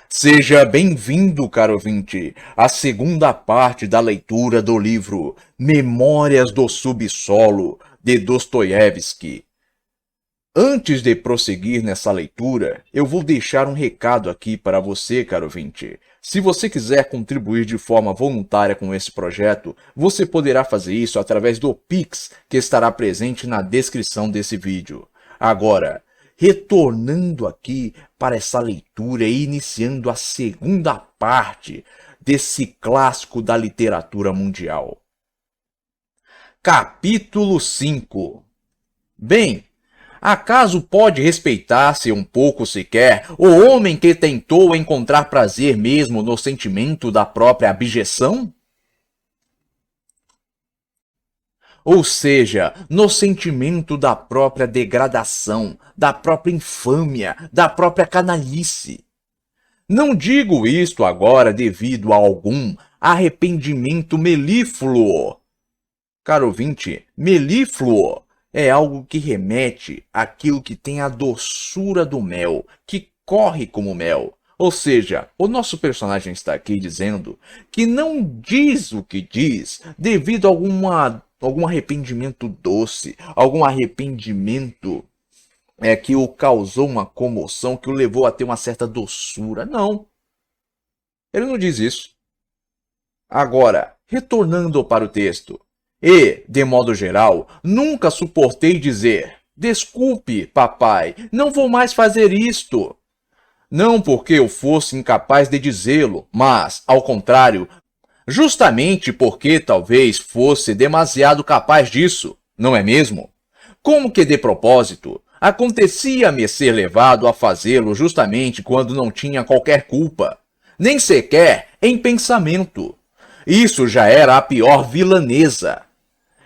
Seja bem-vindo, caro ouvinte, à segunda parte da leitura do livro Memórias do Subsolo, de Dostoiévski. Antes de prosseguir nessa leitura, eu vou deixar um recado aqui para você, caro ouvinte. Se você quiser contribuir de forma voluntária com esse projeto, você poderá fazer isso através do Pix, que estará presente na descrição desse vídeo. Agora, retornando aqui para essa leitura e iniciando a segunda parte desse clássico da literatura mundial. Capítulo 5. Bem, acaso pode respeitar-se um pouco sequer o homem que tentou encontrar prazer mesmo no sentimento da própria abjeção? Ou seja, no sentimento da própria degradação, da própria infâmia, da própria canalice. Não digo isto agora devido a algum arrependimento melífluo. Caro ouvinte, melífluo é algo que remete àquilo que tem a doçura do mel, que corre como mel. Ou seja, o nosso personagem está aqui dizendo que não diz o que diz devido a algum arrependimento doce, algum arrependimento que o causou uma comoção, que o levou a ter uma certa doçura. Não, ele não diz isso. Agora, retornando para o texto. E, de modo geral, nunca suportei dizer: desculpe, papai, não vou mais fazer isto. Não porque eu fosse incapaz de dizê-lo, mas, ao contrário, justamente porque talvez fosse demasiado capaz disso, não é mesmo? Como que de propósito, acontecia-me ser levado a fazê-lo justamente quando não tinha qualquer culpa, nem sequer em pensamento. Isso já era a pior vilaneza.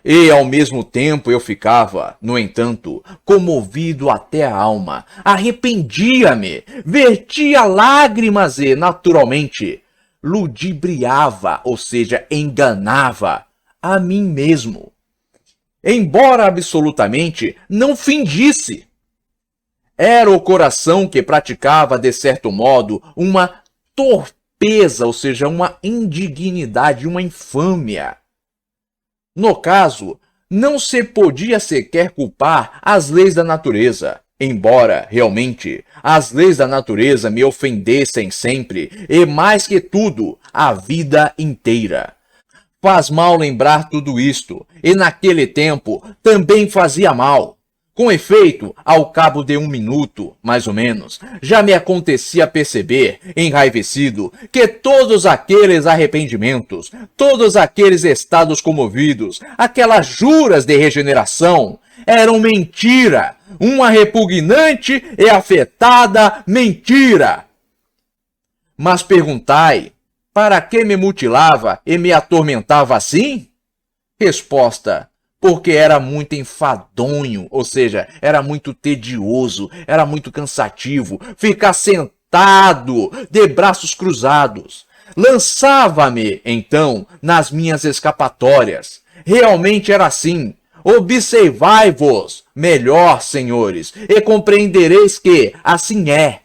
E, ao mesmo tempo, eu ficava, no entanto, comovido até a alma. Arrependia-me, vertia lágrimas e, naturalmente, ludibriava, ou seja, enganava a mim mesmo. Embora absolutamente não fingisse. Era o coração que praticava, de certo modo, uma torpeza, ou seja, uma indignidade, uma infâmia. No caso, não se podia sequer culpar as leis da natureza, embora, realmente, as leis da natureza me ofendessem sempre, e mais que tudo, a vida inteira. Faz mal lembrar tudo isto, e naquele tempo também fazia mal. Com efeito, ao cabo de 1 minuto, mais ou menos, já me acontecia perceber, enraivecido, que todos aqueles arrependimentos, todos aqueles estados comovidos, aquelas juras de regeneração, eram mentira, uma repugnante e afetada mentira. Mas perguntai, para que me mutilava e me atormentava assim? Resposta: porque era muito enfadonho, ou seja, era muito tedioso, era muito cansativo, ficar sentado, de braços cruzados. Lançava-me, então, nas minhas escapatórias. Realmente era assim. Observai-vos melhor, senhores, e compreendereis que assim é.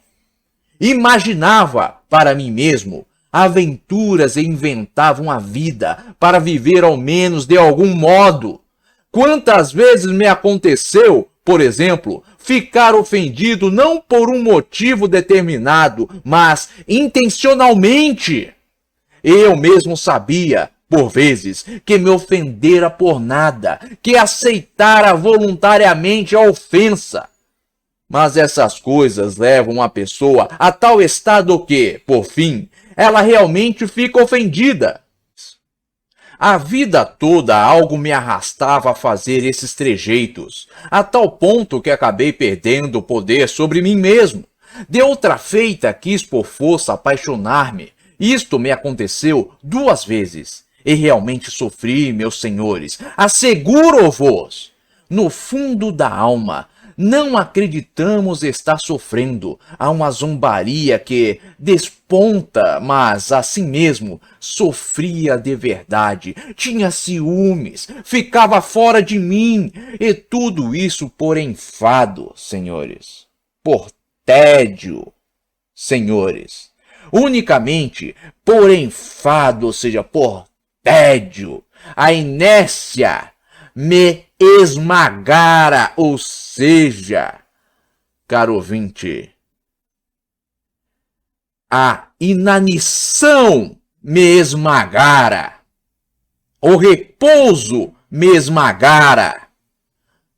Imaginava, para mim mesmo, aventuras e inventava uma vida para viver ao menos de algum modo. Quantas vezes me aconteceu, por exemplo, ficar ofendido não por um motivo determinado, mas intencionalmente. Eu mesmo sabia, por vezes, que me ofendera por nada, que aceitara voluntariamente a ofensa. Mas essas coisas levam a pessoa a tal estado que, por fim, ela realmente fica ofendida. A vida toda algo me arrastava a fazer esses trejeitos, a tal ponto que acabei perdendo o poder sobre mim mesmo. De outra feita quis por força apaixonar-me. Isto me aconteceu 2 vezes. E realmente sofri, meus senhores, asseguro-vos. No fundo da alma, não acreditamos estar sofrendo. Há uma zombaria que desponta, mas assim mesmo sofria de verdade. Tinha ciúmes, ficava fora de mim. E tudo isso por enfado, senhores. Por tédio, senhores. unicamente por enfado, ou seja, por tédio. A inércia me esmagara, ou seja, caro ouvinte, a inanição me esmagara, o repouso me esmagara.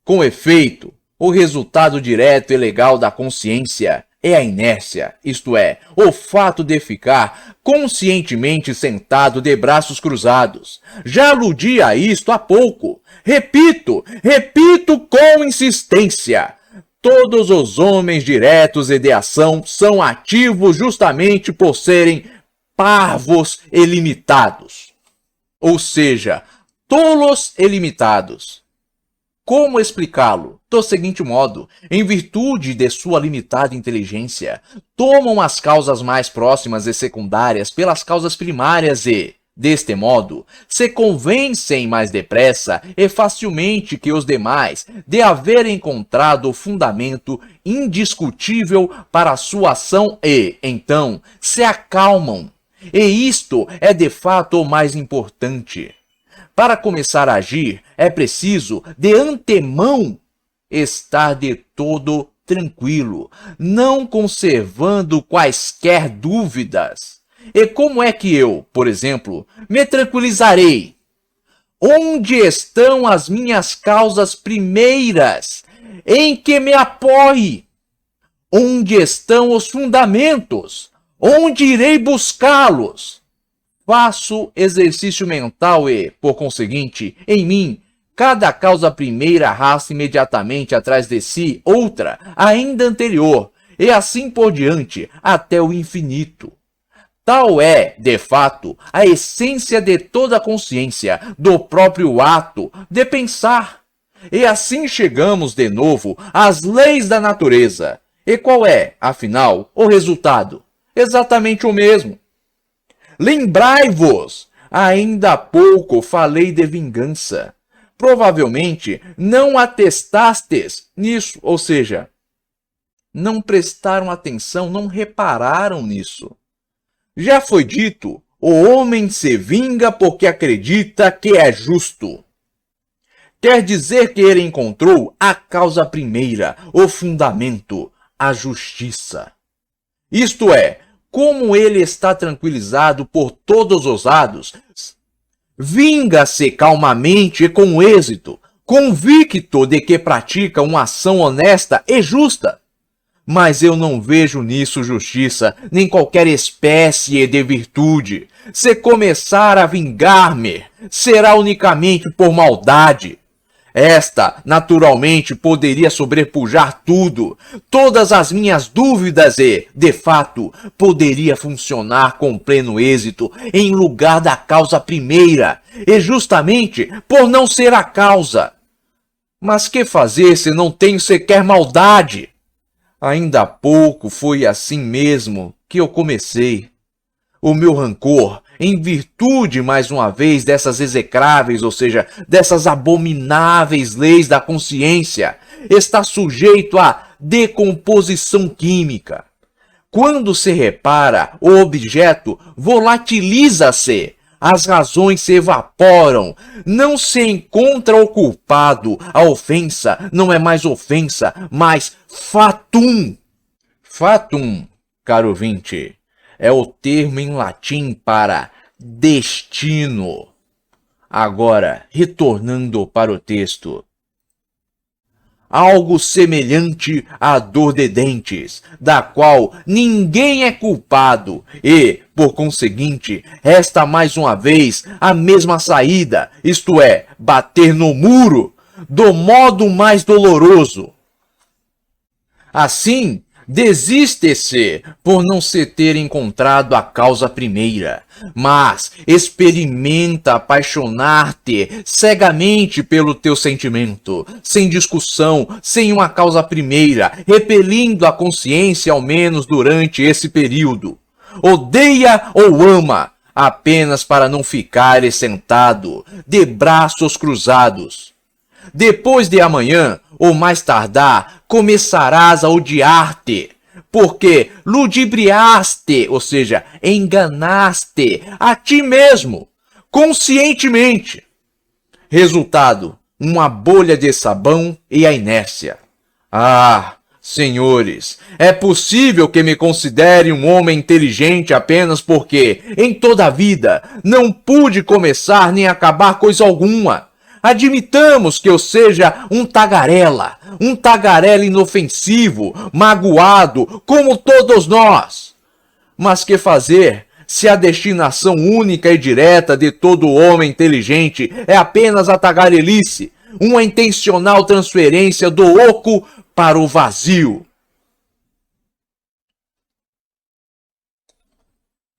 Com efeito, o resultado direto e legal da consciência é a inércia, isto é, o fato de ficar conscientemente sentado de braços cruzados. Já aludi a isto há pouco. Repito com insistência. Todos os homens diretos e de ação são ativos justamente por serem parvos e limitados. Ou seja, tolos e limitados. Como explicá-lo? Do seguinte modo, em virtude de sua limitada inteligência, tomam as causas mais próximas e secundárias pelas causas primárias e, deste modo, se convencem mais depressa e facilmente que os demais de haver encontrado o fundamento indiscutível para a sua ação e, então, se acalmam. E isto é de fato o mais importante. Para começar a agir, é preciso, de antemão, estar de todo tranquilo, não conservando quaisquer dúvidas. E como é que eu, por exemplo, me tranquilizarei? Onde estão as minhas causas primeiras, em que me apoie? Onde estão os fundamentos? Onde irei buscá-los? Faço exercício mental e, por conseguinte, em mim, cada causa primeira arrasta imediatamente atrás de si outra, ainda anterior, e assim por diante, até o infinito. Tal é, de fato, a essência de toda a consciência, do próprio ato de pensar. E assim chegamos de novo às leis da natureza. E qual é, afinal, o resultado? Exatamente o mesmo. Lembrai-vos, ainda há pouco falei de vingança. Provavelmente não atestastes nisso, ou seja, não prestaram atenção, não repararam nisso. Já foi dito, o homem se vinga porque acredita que é justo. Quer dizer que ele encontrou a causa primeira, o fundamento, a justiça. Isto é, como ele está tranquilizado por todos os lados, vinga-se calmamente e com êxito, convicto de que pratica uma ação honesta e justa. Mas eu não vejo nisso justiça, nem qualquer espécie de virtude. Se começar a vingar-me, será unicamente por maldade. Esta, naturalmente, poderia sobrepujar tudo, todas as minhas dúvidas e, de fato, poderia funcionar com pleno êxito em lugar da causa primeira, e justamente por não ser a causa. Mas que fazer se não tenho sequer maldade? Ainda há pouco foi assim mesmo que eu comecei. O meu rancor, em virtude, mais uma vez, dessas execráveis, ou seja, dessas abomináveis leis da consciência, está sujeito à decomposição química. Quando se repara, o objeto volatiliza-se, as razões se evaporam, não se encontra o culpado, a ofensa não é mais ofensa, mas fatum. Fatum, caro ouvinte, é o termo em latim para destino. Agora, retornando para o texto. Algo semelhante à dor de dentes, da qual ninguém é culpado e, por conseguinte, resta mais uma vez a mesma saída, isto é, bater no muro, do modo mais doloroso. Assim, desiste-se por não se ter encontrado a causa primeira, mas experimenta apaixonar-te cegamente pelo teu sentimento, sem discussão, sem uma causa primeira, repelindo a consciência ao menos durante esse período. Odeia ou ama, apenas para não ficares sentado, de braços cruzados. Depois de amanhã, ou mais tardar, começarás a odiar-te. porque ludibriaste, ou seja, enganaste a ti mesmo, conscientemente. Resultado, uma bolha de sabão e a inércia. Ah, senhores, é possível que me considere um homem inteligente apenas porque, em toda a vida, não pude começar nem acabar coisa alguma. Admitamos que eu seja um tagarela inofensivo, magoado, como todos nós. Mas que fazer se a destinação única e direta de todo homem inteligente é apenas a tagarelice, uma intencional transferência do oco para o vazio?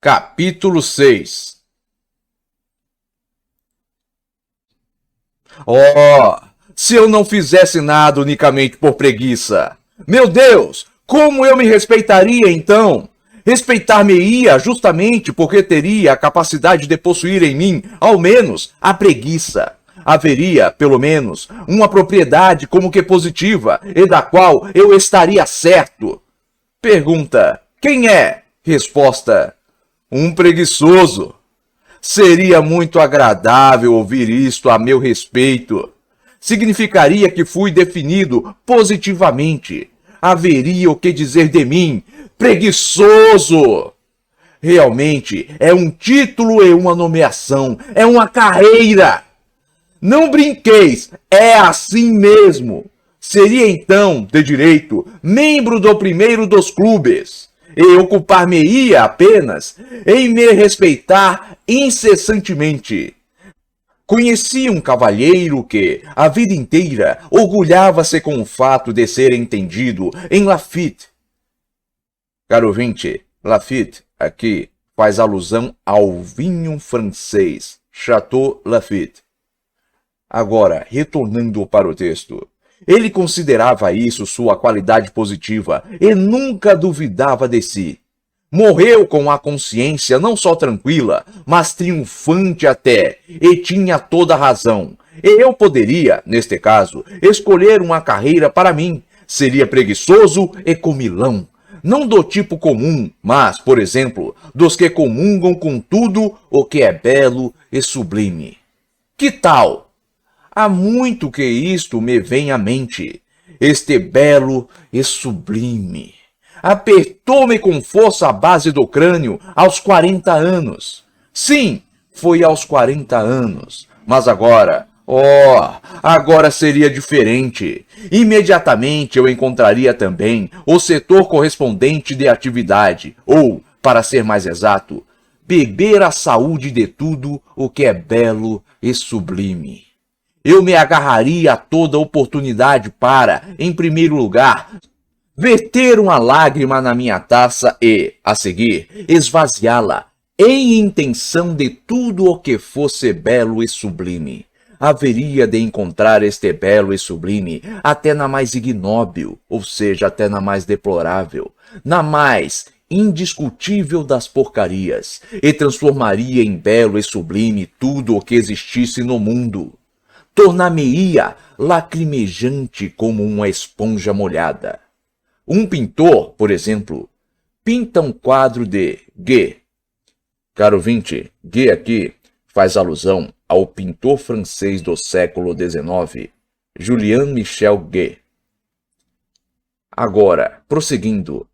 Capítulo 6. Oh, se eu não fizesse nada unicamente por preguiça! Meu Deus, como eu me respeitaria então? Respeitar-me-ia justamente porque teria a capacidade de possuir em mim, ao menos, a preguiça. Haveria, pelo menos, uma propriedade como que positiva, e da qual eu estaria certo. Pergunta: quem é? Resposta: um preguiçoso. Seria muito agradável ouvir isto a meu respeito. Significaria que fui definido positivamente. Haveria o que dizer de mim: preguiçoso. Realmente é um título e uma nomeação, é uma carreira. Não brinqueis, é assim mesmo. Seria então, de direito, membro do primeiro dos clubes, e ocupar-me-ia apenas em me respeitar incessantemente. Conheci um cavalheiro que, a vida inteira, orgulhava-se com o fato de ser entendido em Lafite. Caro ouvinte, Lafite, aqui, faz alusão ao vinho francês, Chateau Lafite. Agora, retornando para o texto, ele considerava isso sua qualidade positiva e nunca duvidava de si. Morreu com a consciência não só tranquila, mas triunfante até, e tinha toda a razão. E eu poderia, neste caso, escolher uma carreira para mim. Seria preguiçoso e comilão. Não do tipo comum, mas, por exemplo, dos que comungam com tudo o que é belo e sublime. Que tal? Há muito que isto me vem à mente. Este belo e sublime apertou-me com força a base do crânio aos 40 anos. Sim, foi aos 40 anos. Mas agora, agora seria diferente. Imediatamente eu encontraria também o setor correspondente de atividade, ou, para ser mais exato, beber a saúde de tudo o que é belo e sublime. Eu me agarraria a toda oportunidade para, em primeiro lugar, verter uma lágrima na minha taça e, a seguir, esvaziá-la, em intenção de tudo o que fosse belo e sublime. Haveria de encontrar este belo e sublime até na mais ignóbil, ou seja, até na mais deplorável, na mais indiscutível das porcarias, e transformaria em belo e sublime tudo o que existisse no mundo. Tornar-me-ia lacrimejante como uma esponja molhada. Um pintor, por exemplo, pinta um quadro de Gué. Caro ouvinte, Gué aqui faz alusão ao pintor francês do século XIX, Julien Michel Gué. Agora, prosseguindo,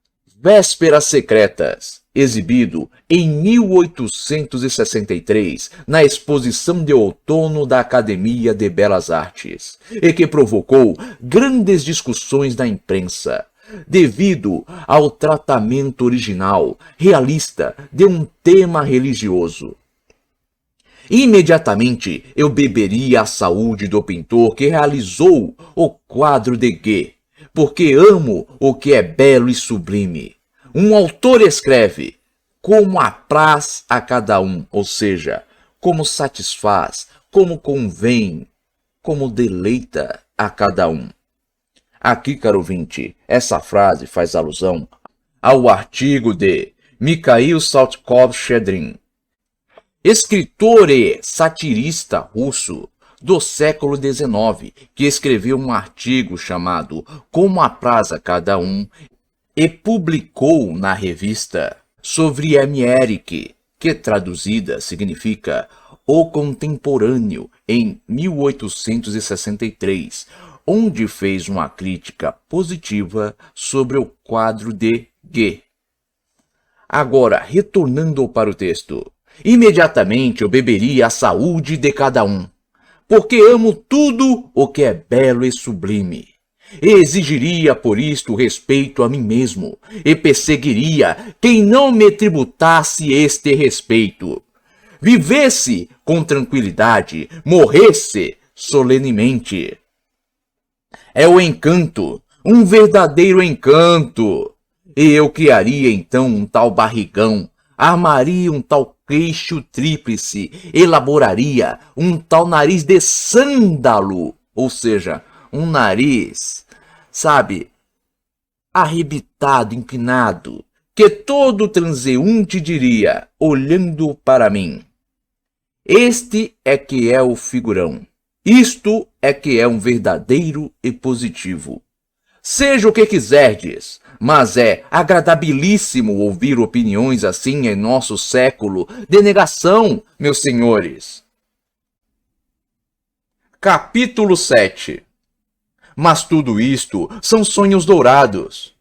Vésperas Secretas, exibido em 1863 na Exposição de Outono da Academia de Belas Artes, e que provocou grandes discussões na imprensa, devido ao tratamento original, realista, de um tema religioso. Imediatamente eu beberia a saúde do pintor que realizou o quadro de Gué, porque amo o que é belo e sublime. Um autor escreve como apraz a cada um, ou seja, como satisfaz, como convém, como deleita a cada um. Aqui, caro ouvinte, essa frase faz alusão ao artigo de Mikhail Saltykov-Shchedrin, escritor e satirista russo do século XIX, que escreveu um artigo chamado Como Apraz a Cada Um, e publicou na revista Sovriemierik, que traduzida significa O Contemporâneo, em 1863, onde fez uma crítica positiva sobre o quadro de Gué. Agora, retornando para o texto. Imediatamente eu beberia a saúde de cada um, porque amo tudo o que é belo e sublime. E exigiria por isto respeito a mim mesmo, e perseguiria quem não me tributasse este respeito. Vivesse com tranquilidade, morresse solenemente. É o encanto, um verdadeiro encanto. E eu criaria então um tal barrigão, armaria um tal queixo tríplice, elaboraria um tal nariz de sândalo, ou seja, um nariz, sabe, arrebitado, empinado, que todo transeunte diria, olhando para mim: este é que é o figurão, isto é que é um verdadeiro e positivo. Seja o que quiserdes, mas é agradabilíssimo ouvir opiniões assim em nosso século de negação, meus senhores. Capítulo 7. Mas tudo isto são sonhos dourados.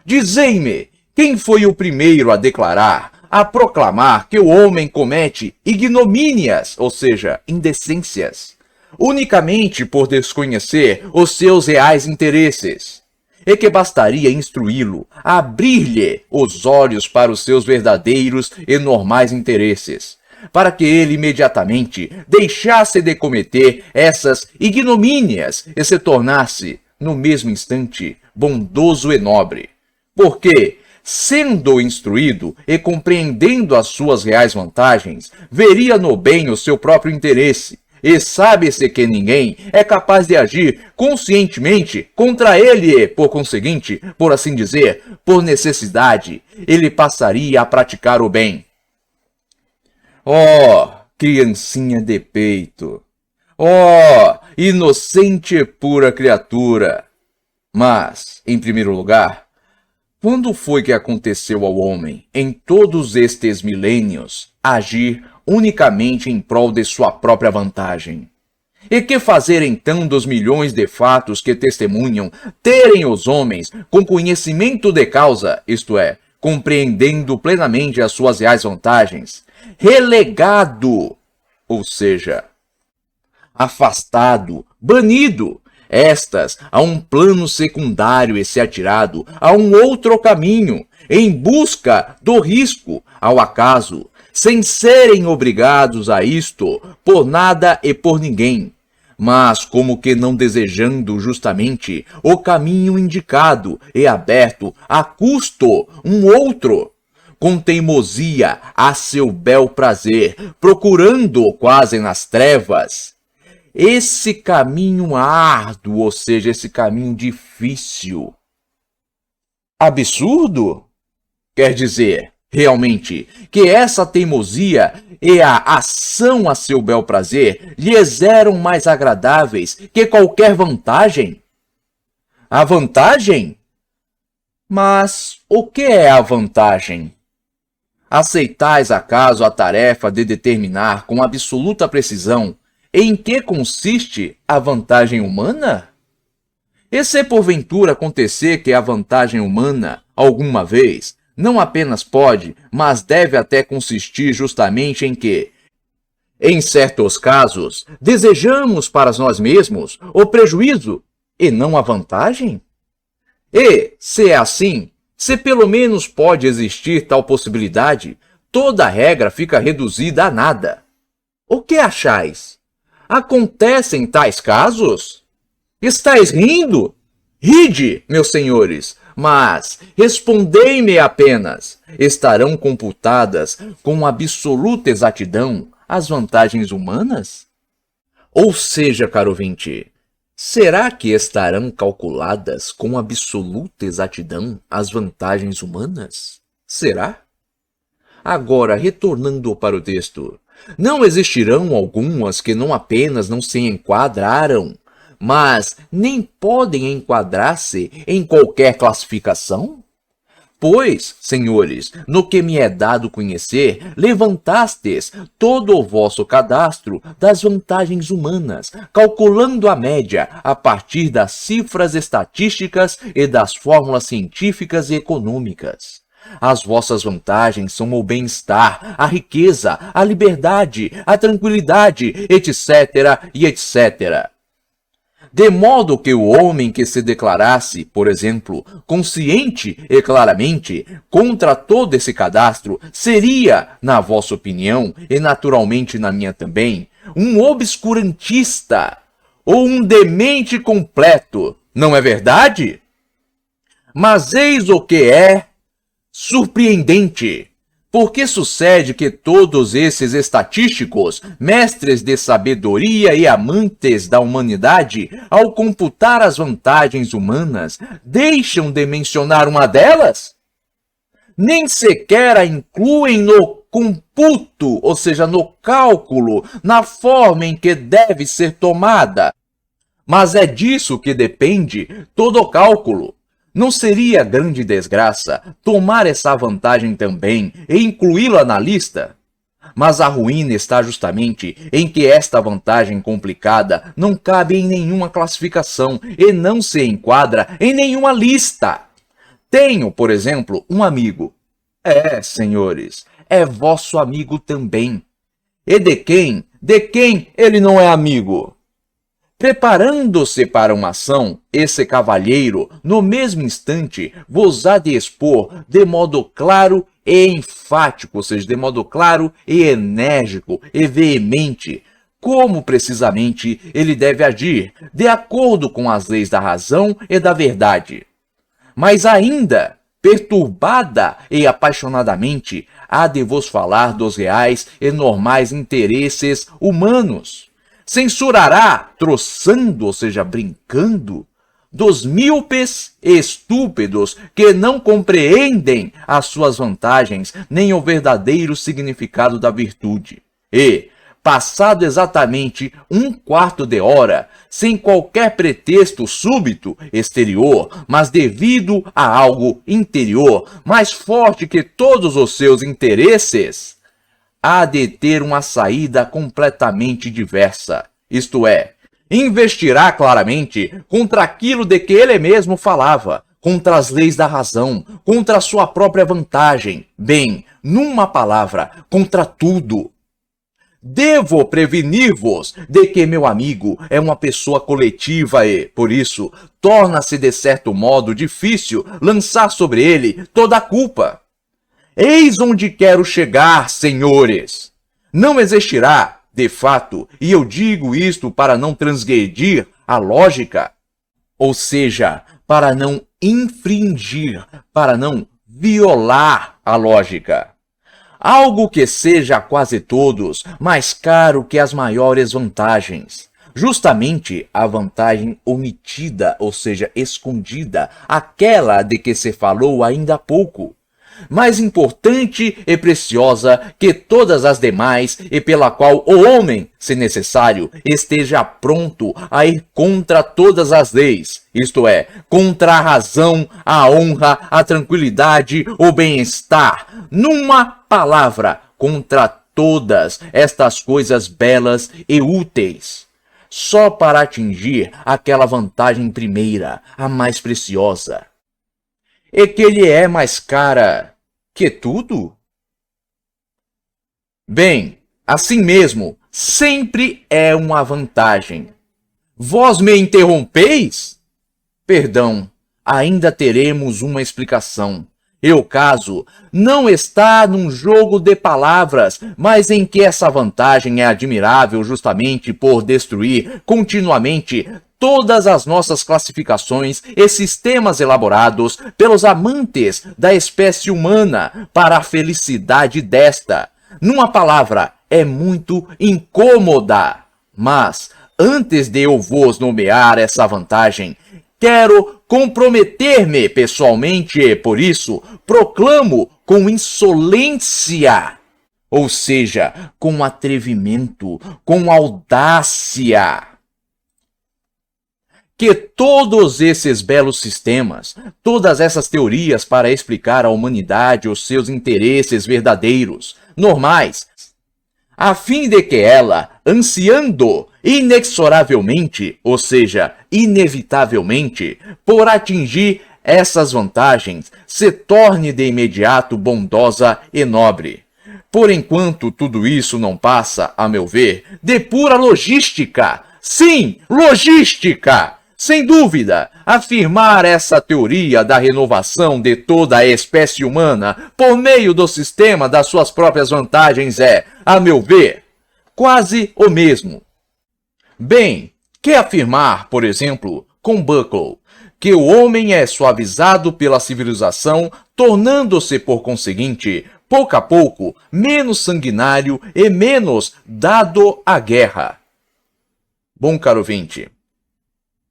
Dizei-me, quem foi o primeiro a declarar, a proclamar que o homem comete ignomínias, ou seja, indecências, unicamente por desconhecer os seus reais interesses, e que bastaria instruí-lo, abrir-lhe os olhos para os seus verdadeiros e normais interesses, para que ele imediatamente deixasse de cometer essas ignomínias e se tornasse, no mesmo instante, bondoso e nobre. Porque, sendo instruído e compreendendo as suas reais vantagens, veria no bem o seu próprio interesse, e sabe-se que ninguém é capaz de agir conscientemente contra ele e, por conseguinte, por assim dizer, por necessidade, ele passaria a praticar o bem. Criancinha de peito! Inocente e pura criatura! Mas, em primeiro lugar, quando foi que aconteceu ao homem, em todos estes milênios, agir unicamente em prol de sua própria vantagem? E que fazer então dos milhões de fatos que testemunham terem os homens com conhecimento de causa, isto é, compreendendo plenamente as suas reais vantagens, relegado, ou seja, afastado, banido, estas a um plano secundário e se atirado a um outro caminho, em busca do risco, ao acaso, sem serem obrigados a isto por nada e por ninguém, mas como que não desejando justamente o caminho indicado e aberto a custo um outro, com teimosia a seu bel prazer, procurando quase nas trevas esse caminho árduo, ou seja, esse caminho difícil. Absurdo? Quer dizer, realmente, que essa teimosia e a ação a seu bel prazer lhes eram mais agradáveis que qualquer vantagem? A vantagem? Mas o que é a vantagem? Aceitais acaso a tarefa de determinar com absoluta precisão em que consiste a vantagem humana? E se porventura acontecer que a vantagem humana, alguma vez, não apenas pode, mas deve até consistir justamente em que, em certos casos, desejamos para nós mesmos o prejuízo e não a vantagem? E, se é assim, se pelo menos pode existir tal possibilidade, toda a regra fica reduzida a nada. O que achais? Acontecem tais casos? Estais rindo? Ride, meus senhores, mas respondei-me apenas: estarão computadas com absoluta exatidão as vantagens humanas? Ou seja, caro ouvinte, será que estarão calculadas com absoluta exatidão as vantagens humanas? Será? Agora, retornando para o texto, não existirão algumas que não apenas não se enquadraram, mas nem podem enquadrar-se em qualquer classificação? Pois, senhores, no que me é dado conhecer, levantastes todo o vosso cadastro das vantagens humanas, calculando a média a partir das cifras estatísticas e das fórmulas científicas e econômicas. As vossas vantagens são o bem-estar, a riqueza, a liberdade, a tranquilidade, etc, e etc. De modo que o homem que se declarasse, por exemplo, consciente e claramente contra todo esse cadastro, seria, na vossa opinião, e naturalmente na minha também, um obscurantista ou um demente completo, não é verdade? Mas eis o que é surpreendente. Porque sucede que todos esses estatísticos, mestres de sabedoria e amantes da humanidade, ao computar as vantagens humanas, deixam de mencionar uma delas? Nem sequer a incluem no computo, ou seja, no cálculo, na forma em que deve ser tomada. Mas é disso que depende todo o cálculo. Não seria grande desgraça tomar essa vantagem também e incluí-la na lista? Mas a ruína está justamente em que esta vantagem complicada não cabe em nenhuma classificação e não se enquadra em nenhuma lista. Tenho, por exemplo, um amigo. Senhores, é vosso amigo também. E de quem? De quem ele não é amigo? Preparando-se para uma ação, esse cavalheiro, no mesmo instante, vos há de expor de modo claro e enfático, ou seja, de modo claro e enérgico e veemente, como precisamente ele deve agir, de acordo com as leis da razão e da verdade. Mas ainda, perturbada e apaixonadamente, há de vos falar dos reais e normais interesses humanos. Censurará, troçando, ou seja, brincando, dos míopes e estúpidos que não compreendem as suas vantagens nem o verdadeiro significado da virtude. E, passado exatamente um quarto de hora, sem qualquer pretexto súbito exterior, mas devido a algo interior mais forte que todos os seus interesses, há de ter uma saída completamente diversa, isto é, investirá claramente contra aquilo de que ele mesmo falava, contra as leis da razão, contra a sua própria vantagem, bem, numa palavra, contra tudo. Devo prevenir-vos de que meu amigo é uma pessoa coletiva e, por isso, torna-se de certo modo difícil lançar sobre ele toda a culpa. Eis onde quero chegar, senhores. Não existirá, de fato, e eu digo isto para não transgredir a lógica, ou seja, para não infringir, para não violar a lógica. Algo que seja a quase todos mais caro que as maiores vantagens. Justamente a vantagem omitida, ou seja, escondida, aquela de que se falou ainda há pouco. Mais importante e preciosa que todas as demais e pela qual o homem, se necessário, esteja pronto a ir contra todas as leis, isto é, contra a razão, a honra, a tranquilidade, o bem-estar, numa palavra, contra todas estas coisas belas e úteis, só para atingir aquela vantagem primeira, a mais preciosa. E que lhe é mais cara que tudo? Bem, assim mesmo, sempre é uma vantagem. Vós me interrompeis? Perdão, ainda teremos uma explicação. E o caso não está num jogo de palavras, mas em que essa vantagem é admirável justamente por destruir continuamente todas as nossas classificações e sistemas elaborados pelos amantes da espécie humana para a felicidade desta. Numa palavra, é muito incômoda. Mas, antes de eu vos nomear essa vantagem, quero comprometer-me pessoalmente e, por isso, proclamo com insolência, ou seja, com atrevimento, com audácia, que todos esses belos sistemas, todas essas teorias para explicar a humanidade os seus interesses verdadeiros, normais, a fim de que ela, ansiando inexoravelmente, ou seja, inevitavelmente, por atingir essas vantagens, se torne de imediato bondosa e nobre. Por enquanto, tudo isso não passa, a meu ver, de pura logística. Sim, logística! Sem dúvida, afirmar essa teoria da renovação de toda a espécie humana por meio do sistema das suas próprias vantagens é, a meu ver, quase o mesmo. Bem, que afirmar, por exemplo, com Buckle, que o homem é suavizado pela civilização, tornando-se, por conseguinte, pouco a pouco, menos sanguinário e menos dado à guerra. Bom, caro ouvinte,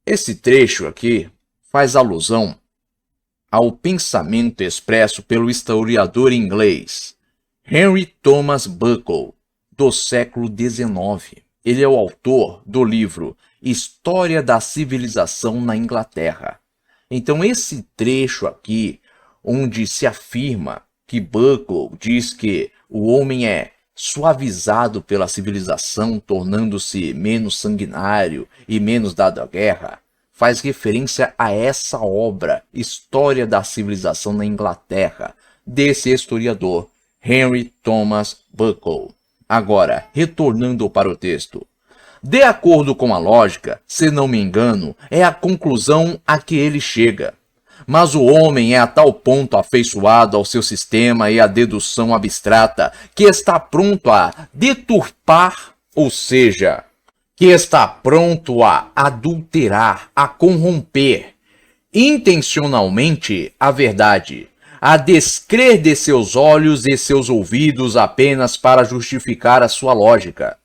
esse trecho aqui faz alusão ao pensamento expresso pelo historiador inglês Henry Thomas Buckle, do século XIX. Ele é o autor do livro História da Civilização na Inglaterra. Então, esse trecho aqui, onde se afirma que Buckle diz que o homem é suavizado pela civilização, tornando-se menos sanguinário e menos dado à guerra, faz referência a essa obra, História da Civilização na Inglaterra, desse historiador, Henry Thomas Buckle. Agora, retornando para o texto. De acordo com a lógica, se não me engano, é a conclusão a que ele chega. Mas o homem é a tal ponto afeiçoado ao seu sistema e à dedução abstrata que está pronto a deturpar, ou seja, que está pronto a adulterar, a corromper intencionalmente a verdade, a descrer de seus olhos e seus ouvidos apenas para justificar a sua lógica.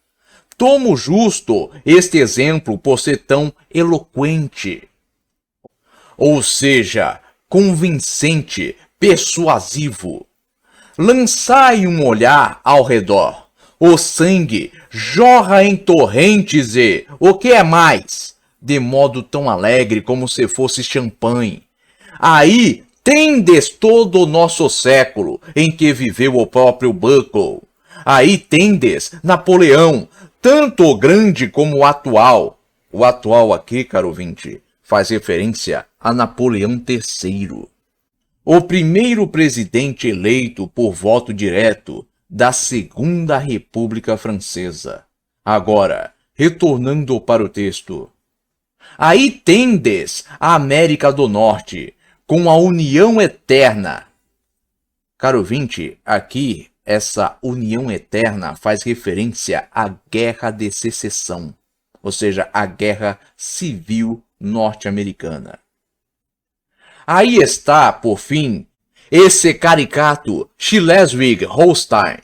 Tomo justo este exemplo por ser tão eloquente. Ou seja, convincente, persuasivo. Lançai um olhar ao redor. O sangue jorra em torrentes e, o que é mais, de modo tão alegre como se fosse champanhe. Aí tendes todo o nosso século em que viveu o próprio Buckle. Aí tendes Napoleão, tanto o grande como o atual. O atual aqui, caro ouvinte, faz referência a Napoleão III, o primeiro presidente eleito por voto direto da Segunda República Francesa. Agora, retornando para o texto. Aí tendes a América do Norte, com a união eterna. Caro ouvinte, aqui essa união eterna faz referência à Guerra de Secessão, ou seja, a Guerra Civil Norte-Americana. Aí está, por fim, esse caricato Schleswig-Holstein.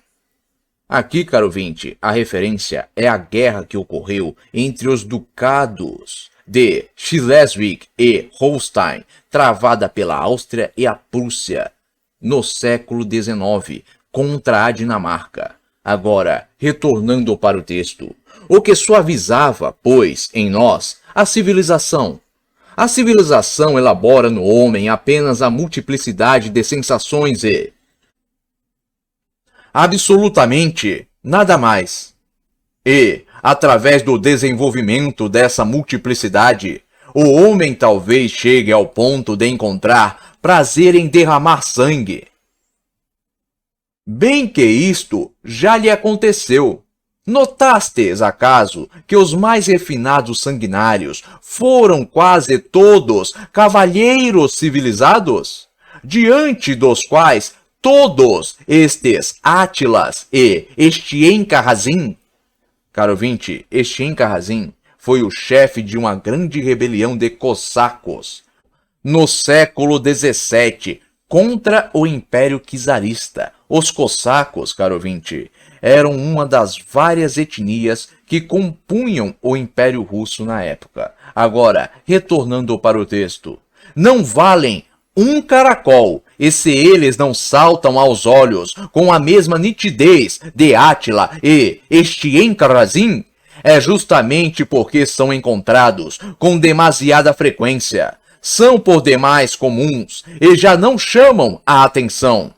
Aqui, caro ouvinte, a referência é a guerra que ocorreu entre os ducados de Schleswig e Holstein, travada pela Áustria e a Prússia no século XIX contra a Dinamarca. Agora, retornando para o texto, o que suavizava, pois, em nós, a civilização. A civilização elabora no homem apenas a multiplicidade de sensações e absolutamente nada mais. E, através do desenvolvimento dessa multiplicidade, o homem talvez chegue ao ponto de encontrar prazer em derramar sangue. Bem que isto já lhe aconteceu. Notastes, acaso, que os mais refinados sanguinários foram quase todos cavalheiros civilizados, diante dos quais todos estes Átilas e Estienca-Razin, caro ouvinte, Estienca-Razin foi o chefe de uma grande rebelião de cossacos no século XVII contra o Império Czarista. Os cossacos, caro ouvinte, eram uma das várias etnias que compunham o Império Russo na época. Agora, retornando para o texto, não valem um caracol, e se eles não saltam aos olhos com a mesma nitidez de Átila e Estienca-Razin, é justamente porque são encontrados com demasiada frequência, são por demais comuns e já não chamam a atenção.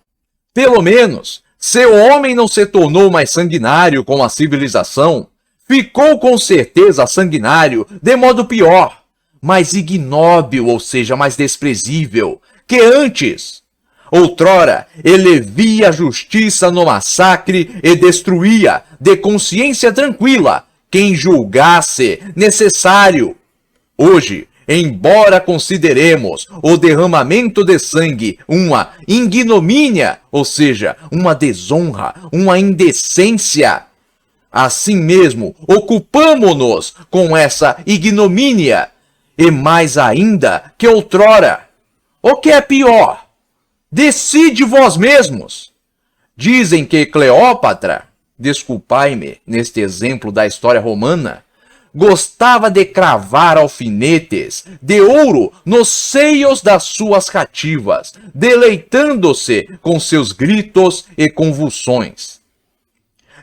Pelo menos, se o homem não se tornou mais sanguinário com a civilização, ficou com certeza sanguinário de modo pior, mais ignóbil, ou seja, mais desprezível, que antes. Outrora, ele via a justiça no massacre e destruía, de consciência tranquila, quem julgasse necessário. Hoje, embora consideremos o derramamento de sangue uma ignomínia, ou seja, uma desonra, uma indecência, assim mesmo ocupamo-nos com essa ignomínia, e mais ainda que outrora. O que é pior? Decide vós mesmos. Dizem que Cleópatra, desculpai-me neste exemplo da história romana, gostava de cravar alfinetes de ouro nos seios das suas cativas, deleitando-se com seus gritos e convulsões.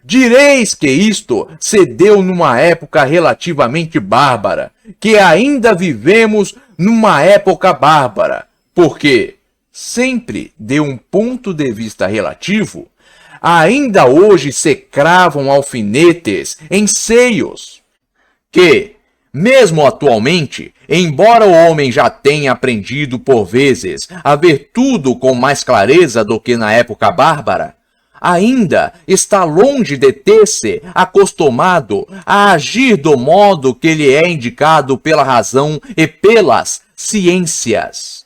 Direis que isto se deu numa época relativamente bárbara, que ainda vivemos numa época bárbara, porque, sempre de um ponto de vista relativo, ainda hoje se cravam alfinetes em seios, que, mesmo atualmente, embora o homem já tenha aprendido por vezes a ver tudo com mais clareza do que na época bárbara, ainda está longe de ter-se acostumado a agir do modo que lhe é indicado pela razão e pelas ciências.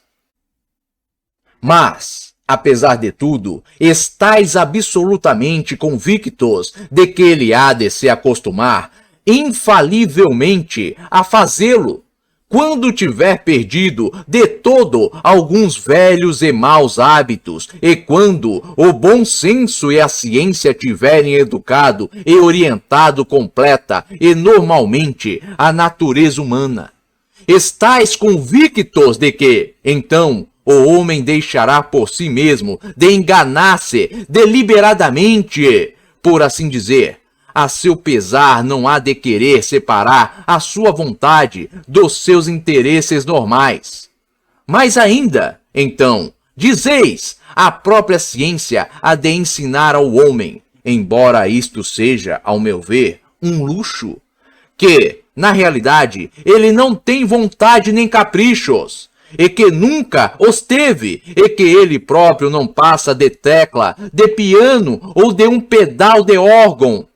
Mas, apesar de tudo, estais absolutamente convictos de que ele há de se acostumar infalivelmente a fazê-lo, quando tiver perdido de todo alguns velhos e maus hábitos, e quando o bom senso e a ciência tiverem educado e orientado completa e normalmente a natureza humana. Estais convictos de que, então, o homem deixará por si mesmo de enganar-se deliberadamente, por assim dizer. A seu pesar não há de querer separar a sua vontade dos seus interesses normais. Mas ainda, então, dizeis, a própria ciência há de ensinar ao homem, embora isto seja, ao meu ver, um luxo, que, na realidade, ele não tem vontade nem caprichos, e que nunca os teve, e que ele próprio não passa de tecla, de piano ou de um pedal de órgão,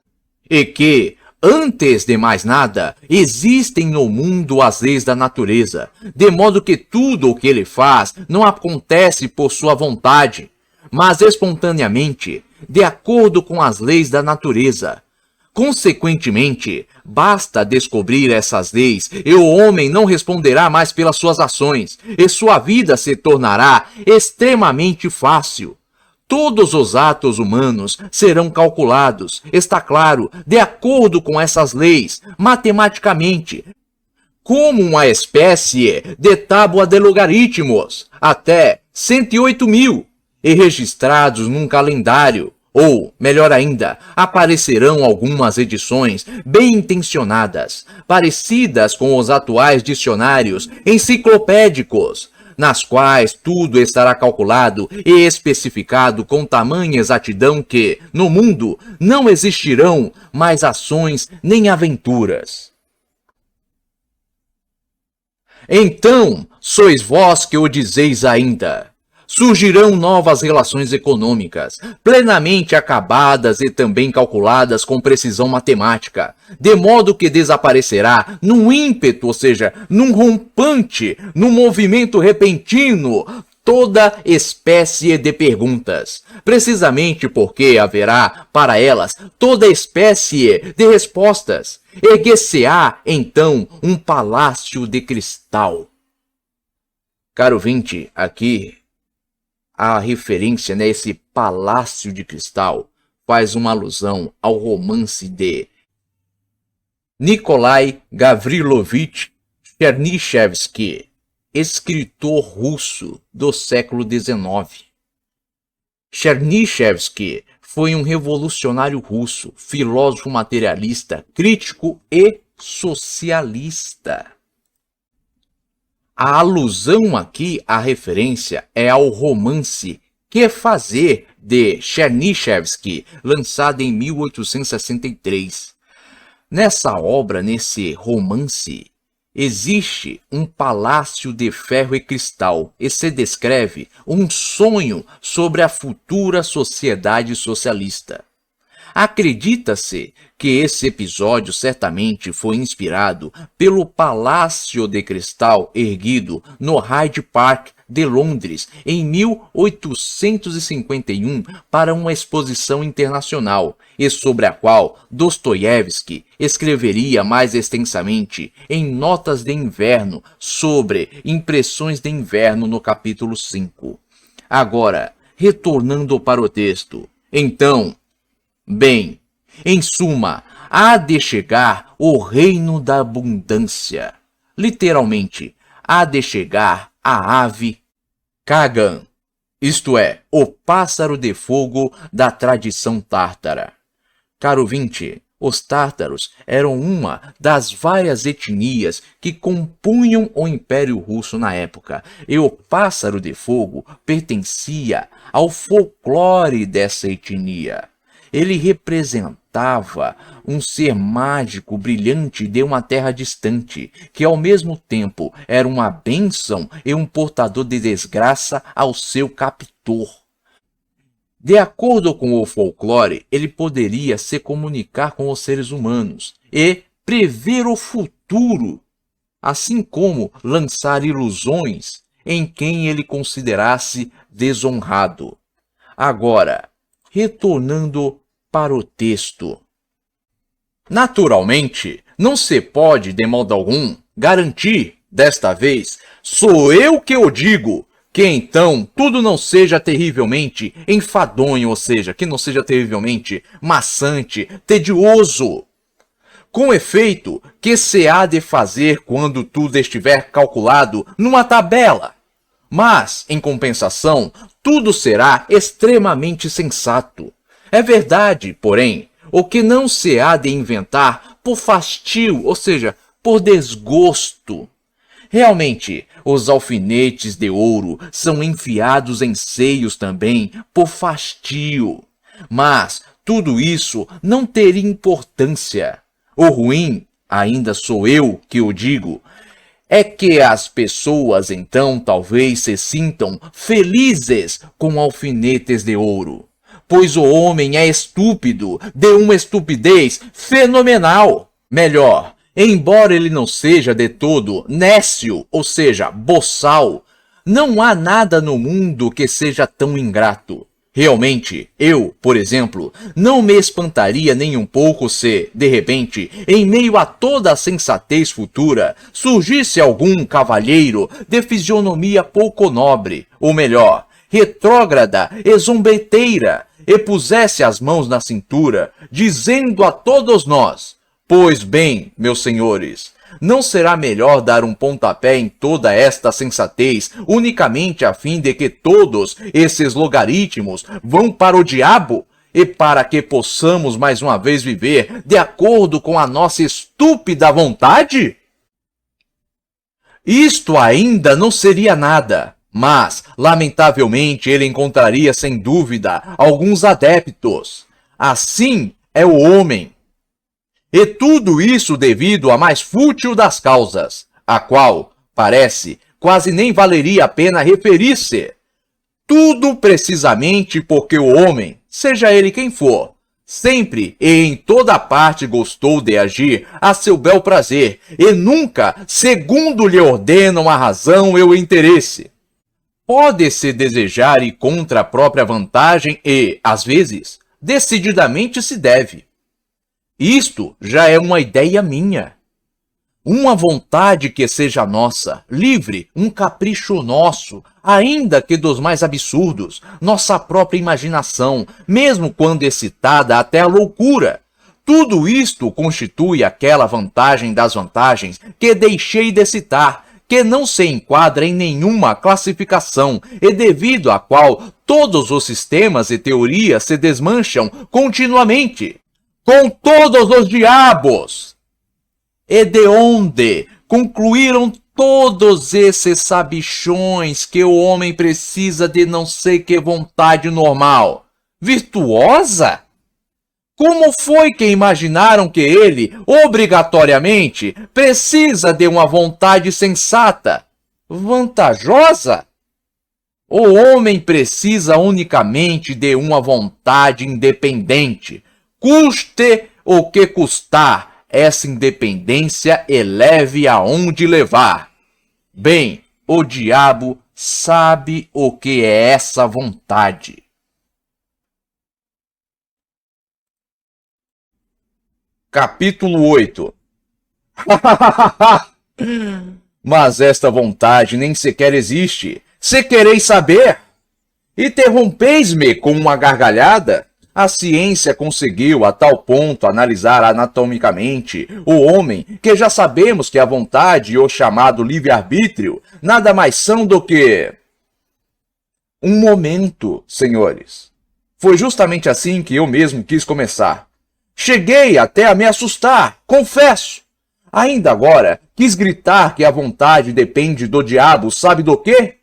e que, antes de mais nada, existem no mundo as leis da natureza, de modo que tudo o que ele faz não acontece por sua vontade, mas espontaneamente, de acordo com as leis da natureza. Consequentemente, basta descobrir essas leis e o homem não responderá mais pelas suas ações, e sua vida se tornará extremamente fácil. Todos os atos humanos serão calculados, está claro, de acordo com essas leis, matematicamente, como uma espécie de tábua de logaritmos, até 108.000, e registrados num calendário. Ou, melhor ainda, aparecerão algumas edições bem intencionadas, parecidas com os atuais dicionários enciclopédicos, nas quais tudo estará calculado e especificado com tamanha exatidão que, no mundo, não existirão mais ações nem aventuras. Então, sois vós que o dizeis ainda. Surgirão novas relações econômicas, plenamente acabadas e também calculadas com precisão matemática, de modo que desaparecerá num ímpeto, ou seja, num rompante, num movimento repentino, toda espécie de perguntas, precisamente porque haverá para elas toda espécie de respostas. Erguer-se-á, então, um palácio de cristal. Caro ouvinte, aqui a referência, esse palácio de cristal, faz uma alusão ao romance de Nikolai Gavrilovich Chernyshevsky, escritor russo do século XIX. Chernyshevsky foi um revolucionário russo, filósofo materialista, crítico e socialista. A alusão aqui, a referência, é ao romance Que Fazer, de Chernyshevsky, lançado em 1863. Nessa obra, nesse romance, existe um palácio de ferro e cristal e se descreve um sonho sobre a futura sociedade socialista. Acredita-se que esse episódio certamente foi inspirado pelo Palácio de Cristal erguido no Hyde Park de Londres em 1851 para uma exposição internacional e sobre a qual Dostoiévski escreveria mais extensamente em Notas de Inverno sobre Impressões de Inverno no capítulo 5. Agora, retornando para o texto. Então, bem, em suma, há de chegar o reino da abundância. Literalmente, há de chegar a ave Kagan, isto é, o pássaro de fogo da tradição tártara. Caro ouvinte, os tártaros eram uma das várias etnias que compunham o Império Russo na época, e o pássaro de fogo pertencia ao folclore dessa etnia. Ele representava um ser mágico, brilhante de uma terra distante, que ao mesmo tempo era uma bênção e um portador de desgraça ao seu captor. De acordo com o folclore, ele poderia se comunicar com os seres humanos e prever o futuro, assim como lançar ilusões em quem ele considerasse desonrado. Agora, retornando para o texto. Naturalmente, não se pode, de modo algum, garantir, desta vez, sou eu que o digo, que então tudo não seja terrivelmente enfadonho, ou seja, que não seja terrivelmente maçante, tedioso. Com efeito, que se há de fazer quando tudo estiver calculado numa tabela? Mas, em compensação, tudo será extremamente sensato. É verdade, porém, o que não se há de inventar por fastio, ou seja, por desgosto. Realmente, os alfinetes de ouro são enfiados em seios também por fastio. Mas tudo isso não teria importância. O ruim, ainda sou eu que o digo, é que as pessoas então talvez se sintam felizes com alfinetes de ouro. Pois o homem é estúpido, de uma estupidez fenomenal. Melhor, embora ele não seja de todo nécio, ou seja, boçal, não há nada no mundo que seja tão ingrato. Realmente, eu, por exemplo, não me espantaria nem um pouco se, de repente, em meio a toda a sensatez futura, surgisse algum cavalheiro de fisionomia pouco nobre, ou melhor, retrógrada e zombeteira, e pusesse as mãos na cintura, dizendo a todos nós: pois bem, meus senhores, não será melhor dar um pontapé em toda esta sensatez, unicamente a fim de que todos esses logaritmos vão para o diabo, e para que possamos mais uma vez viver de acordo com a nossa estúpida vontade? Isto ainda não seria nada. Mas, lamentavelmente, ele encontraria sem dúvida alguns adeptos. Assim é o homem. E tudo isso devido à mais fútil das causas, a qual, parece, quase nem valeria a pena referir-se. Tudo precisamente porque o homem, seja ele quem for, sempre e em toda parte gostou de agir a seu bel prazer e nunca segundo lhe ordenam a razão e o interesse. Pode-se desejar ir contra a própria vantagem e, às vezes, decididamente se deve. Isto já é uma ideia minha. Uma vontade que seja nossa, livre, um capricho nosso, ainda que dos mais absurdos, nossa própria imaginação, mesmo quando excitada até a loucura. Tudo isto constitui aquela vantagem das vantagens que deixei de citar, que não se enquadra em nenhuma classificação e devido à qual todos os sistemas e teorias se desmancham continuamente, com todos os diabos. E de onde concluíram todos esses sabichões que o homem precisa de não sei que vontade normal, virtuosa? Como foi que imaginaram que ele, obrigatoriamente, precisa de uma vontade sensata, vantajosa? O homem precisa unicamente de uma vontade independente, custe o que custar, essa independência eleve aonde levar. Bem, o diabo sabe o que é essa vontade. Capítulo 8. Mas esta vontade nem sequer existe. Se quereis saber? Interrompeis-me com uma gargalhada? A ciência conseguiu a tal ponto analisar anatomicamente o homem que já sabemos que a vontade e o chamado livre-arbítrio nada mais são do que um momento, senhores. Foi justamente assim que eu mesmo quis começar. Cheguei até a me assustar, confesso. Ainda agora, quis gritar que a vontade depende do diabo, sabe do quê?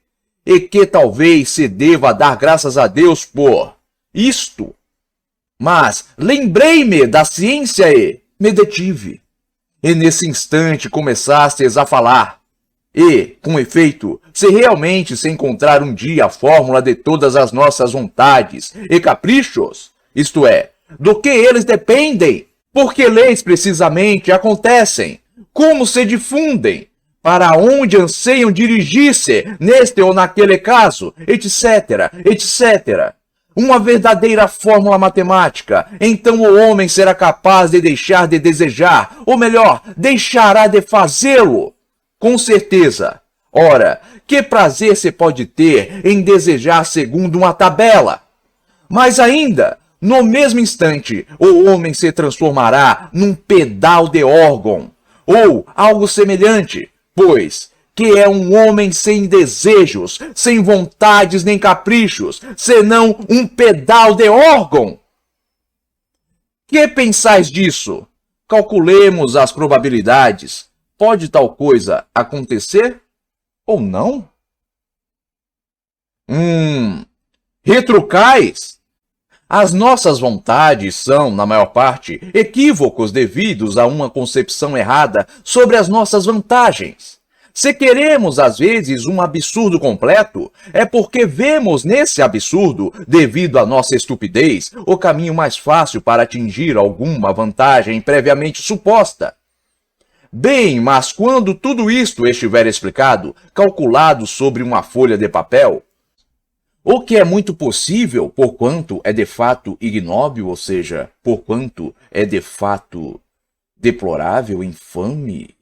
E que talvez se deva dar graças a Deus por isto. Mas lembrei-me da ciência e me detive. E nesse instante começastes a falar. E, com efeito, se realmente se encontrar um dia a fórmula de todas as nossas vontades e caprichos, isto é, do que eles dependem, porque leis precisamente acontecem, como se difundem, para onde anseiam dirigir-se neste ou naquele caso, etc, etc. Uma verdadeira fórmula matemática, então o homem será capaz de deixar de desejar, ou melhor, deixará de fazê-lo. Com certeza. Ora, que prazer se pode ter em desejar segundo uma tabela? Mas ainda, no mesmo instante, o homem se transformará num pedal de órgão, ou algo semelhante, pois que é um homem sem desejos, sem vontades nem caprichos, senão um pedal de órgão. Que pensais disso? Calculemos as probabilidades. Pode tal coisa acontecer ou não? Retrucais? As nossas vontades são, na maior parte, equívocos devidos a uma concepção errada sobre as nossas vantagens. Se queremos, às vezes, um absurdo completo, é porque vemos nesse absurdo, devido à nossa estupidez, o caminho mais fácil para atingir alguma vantagem previamente suposta. Bem, mas quando tudo isto estiver explicado, calculado sobre uma folha de papel, o que é muito possível, porquanto é de fato ignóbil, ou seja, porquanto é de fato deplorável, infame,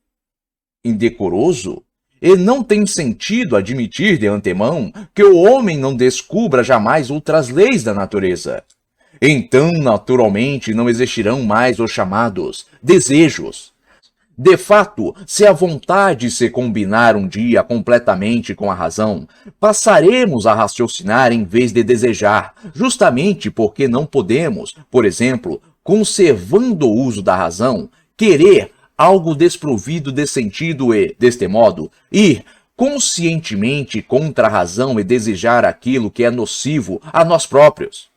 indecoroso, e não tem sentido admitir de antemão que o homem não descubra jamais outras leis da natureza. Então, naturalmente, não existirão mais os chamados desejos. De fato, se a vontade se combinar um dia completamente com a razão, passaremos a raciocinar em vez de desejar, justamente porque não podemos, por exemplo, conservando o uso da razão, querer algo desprovido de sentido e, deste modo, ir conscientemente contra a razão e desejar aquilo que é nocivo a nós próprios.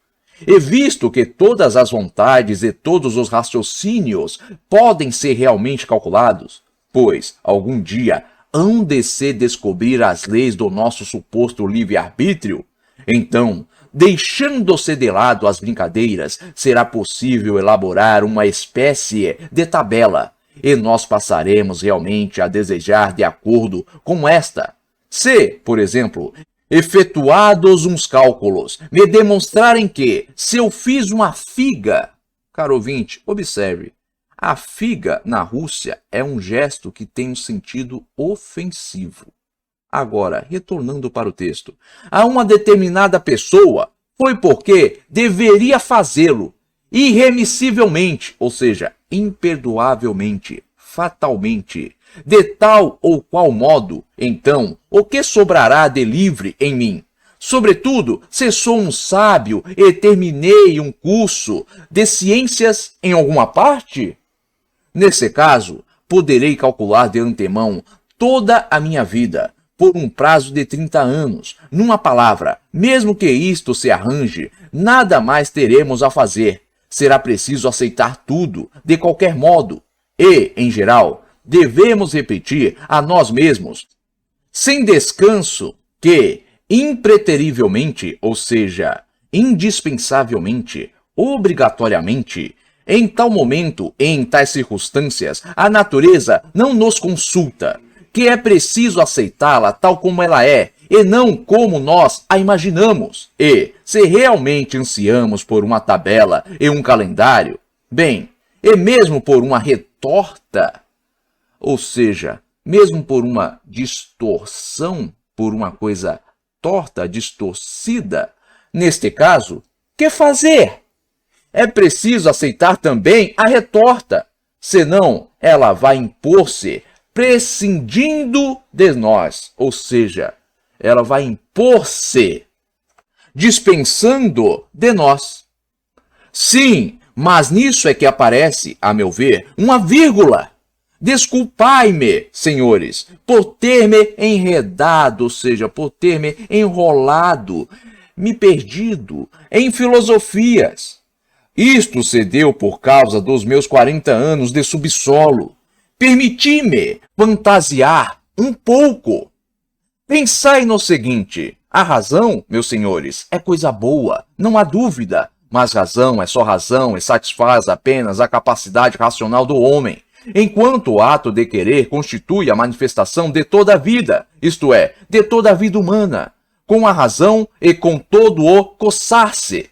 E visto que todas as vontades e todos os raciocínios podem ser realmente calculados, pois, algum dia, hão de se descobrir as leis do nosso suposto livre-arbítrio, então, deixando-se de lado as brincadeiras, será possível elaborar uma espécie de tabela, e nós passaremos realmente a desejar de acordo com esta. Se, por exemplo, efetuados uns cálculos, me demonstrarem que, se eu fiz uma figa... Caro ouvinte, observe, a figa na Rússia é um gesto que tem um sentido ofensivo. Agora, retornando para o texto, a uma determinada pessoa, foi porque deveria fazê-lo, irremissivelmente, ou seja, imperdoavelmente, fatalmente, De tal ou qual modo, então, o que sobrará de livre em mim? Sobretudo, se sou um sábio e terminei um curso de ciências em alguma parte? Nesse caso, poderei calcular de antemão toda a minha vida, por um prazo de 30 anos. Numa palavra, mesmo que isto se arranje, nada mais teremos a fazer. Será preciso aceitar tudo, de qualquer modo. E, em geral, devemos repetir a nós mesmos, sem descanso, que, impreterivelmente, ou seja, indispensavelmente, obrigatoriamente, em tal momento e em tais circunstâncias, a natureza não nos consulta, que é preciso aceitá-la tal como ela é, e não como nós a imaginamos. E, se realmente ansiamos por uma tabela e um calendário, bem, e mesmo por uma retorta, ou seja, mesmo por uma distorção, por uma coisa torta, distorcida, neste caso, que fazer? É preciso aceitar também a retorta, senão ela vai impor-se prescindindo de nós, ou seja, ela vai impor-se dispensando de nós. Sim, mas nisso é que aparece, a meu ver, uma vírgula. Desculpai-me, senhores, por ter me enredado, ou seja, por ter me enrolado, me perdido em filosofias. Isto se deu por causa dos meus 40 anos de subsolo. Permiti-me fantasiar um pouco. Pensai no seguinte: a razão, meus senhores, é coisa boa, não há dúvida, mas razão é só razão e satisfaz apenas a capacidade racional do homem, enquanto o ato de querer constitui a manifestação de toda a vida, isto é, de toda a vida humana, com a razão e com todo o coçar-se.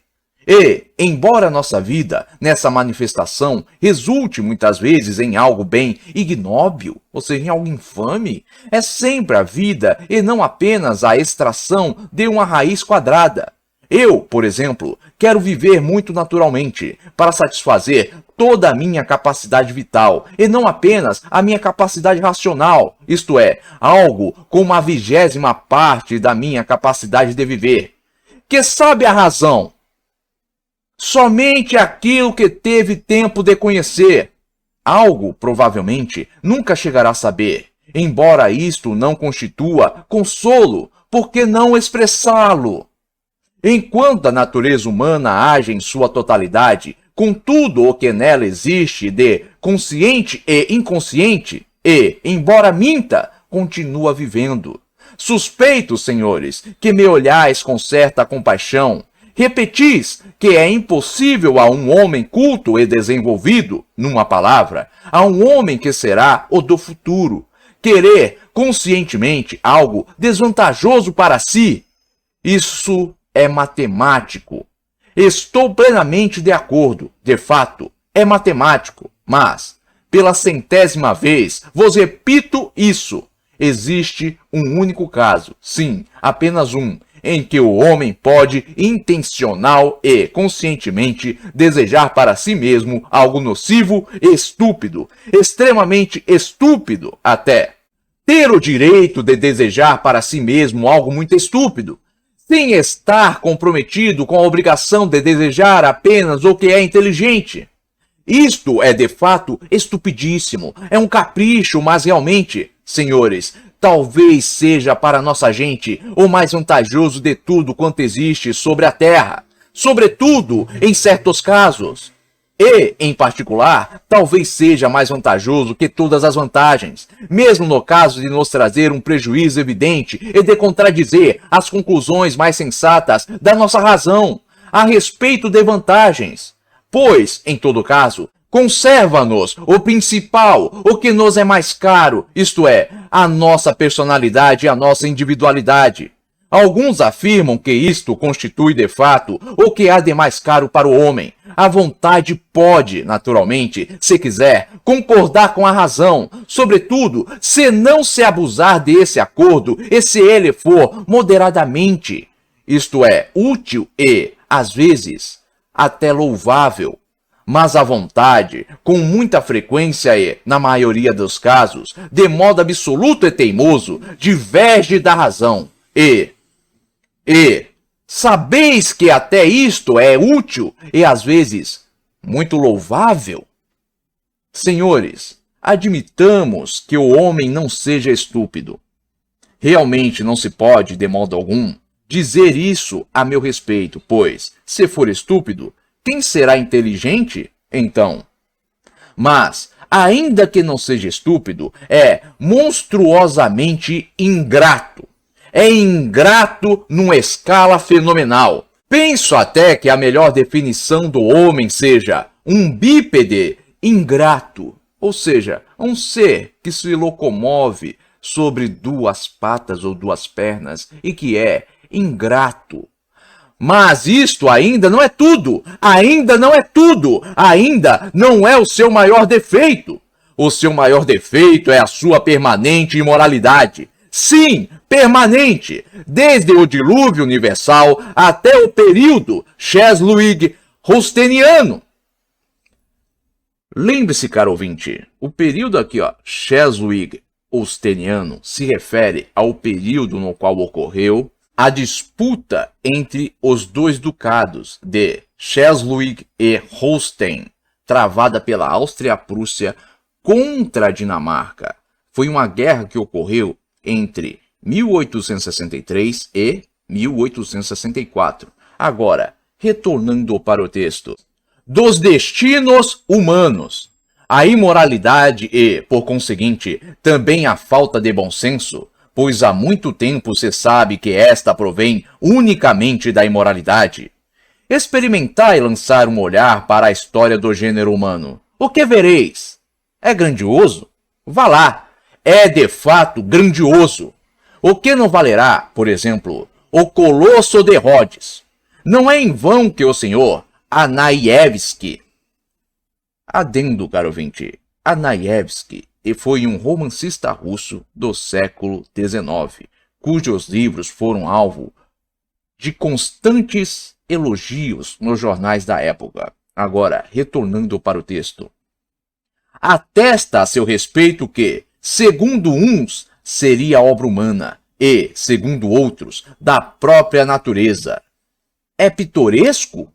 E, embora nossa vida, nessa manifestação, resulte muitas vezes em algo bem ignóbil, ou seja, em algo infame, é sempre a vida e não apenas a extração de uma raiz quadrada. Eu, por exemplo, quero viver muito naturalmente, para satisfazer toda a minha capacidade vital, e não apenas a minha capacidade racional, isto é, algo como a 20ª parte da minha capacidade de viver. Que sabe a razão? Somente aquilo que teve tempo de conhecer. Algo, provavelmente, nunca chegará a saber. Embora isto não constitua consolo, por que não expressá-lo? Enquanto a natureza humana age em sua totalidade, com tudo o que nela existe de consciente e inconsciente, e, embora minta, continua vivendo. Suspeito, senhores, que me olhais com certa compaixão. Repetis que é impossível a um homem culto e desenvolvido, numa palavra, a um homem que será o do futuro, querer conscientemente algo desvantajoso para si. Isso é matemático. Estou plenamente de acordo, de fato, é matemático, mas, pela 100ª vez, vos repito isso. Existe um único caso, sim, apenas um, em que o homem pode, intencional e conscientemente, desejar para si mesmo algo nocivo e estúpido, extremamente estúpido até. Ter o direito de desejar para si mesmo algo muito estúpido, sem estar comprometido com a obrigação de desejar apenas o que é inteligente. Isto é, de fato, estupidíssimo, é um capricho, mas realmente, senhores, talvez seja para nossa gente o mais vantajoso de tudo quanto existe sobre a Terra, sobretudo em certos casos. E, em particular, talvez seja mais vantajoso que todas as vantagens, mesmo no caso de nos trazer um prejuízo evidente e de contradizer as conclusões mais sensatas da nossa razão a respeito de vantagens. Pois, em todo caso, conserva-nos o principal, o que nos é mais caro, isto é, a nossa personalidade e a nossa individualidade. Alguns afirmam que isto constitui de fato o que há de mais caro para o homem. A vontade pode, naturalmente, se quiser, concordar com a razão, sobretudo se não se abusar desse acordo e se ele for moderadamente, isto é, útil e, às vezes, até louvável. mas a vontade, com muita frequência e, na maioria dos casos, de modo absoluto e teimoso, diverge da razão. E sabeis que até isto é útil e, às vezes, muito louvável? Senhores, admitamos que o homem não seja estúpido. Realmente não se pode, de modo algum, dizer isso a meu respeito, pois, se for estúpido, quem será inteligente, então? Mas, ainda que não seja estúpido, é monstruosamente ingrato. É ingrato numa escala fenomenal. Penso até que a melhor definição do homem seja um bípede ingrato, ou seja, um ser que se locomove sobre duas patas ou duas pernas e que é ingrato. Mas isto ainda não é tudo, ainda não é tudo, ainda não é o seu maior defeito. O seu maior defeito é a sua permanente imoralidade. Sim, permanente, desde o dilúvio universal até o período Chesluig-Holsteiniano. Lembre-se, caro ouvinte, o período aqui, Chesluig-Holsteiniano, se refere ao período no qual ocorreu a disputa entre os dois ducados de Schleswig e Holstein, travada pela Áustria-Prússia contra a Dinamarca. Foi uma guerra que ocorreu entre 1863 e 1864. Agora, retornando para o texto. Dos destinos humanos. A imoralidade e, por conseguinte, também a falta de bom senso, pois há muito tempo se sabe que esta provém unicamente da imoralidade. Experimentai lançar um olhar para a história do gênero humano. O que vereis? É grandioso? Vá lá. É de fato grandioso. O que não valerá, por exemplo, o Colosso de Rhodes? Não é em vão que o senhor Anaïevski, adendo, caro ouvinte, Anaïevski foi um romancista russo do século XIX, cujos livros foram alvo de constantes elogios nos jornais da época. Agora, retornando para o texto. Atesta a seu respeito que, segundo uns, seria obra humana e, segundo outros, da própria natureza. É pitoresco?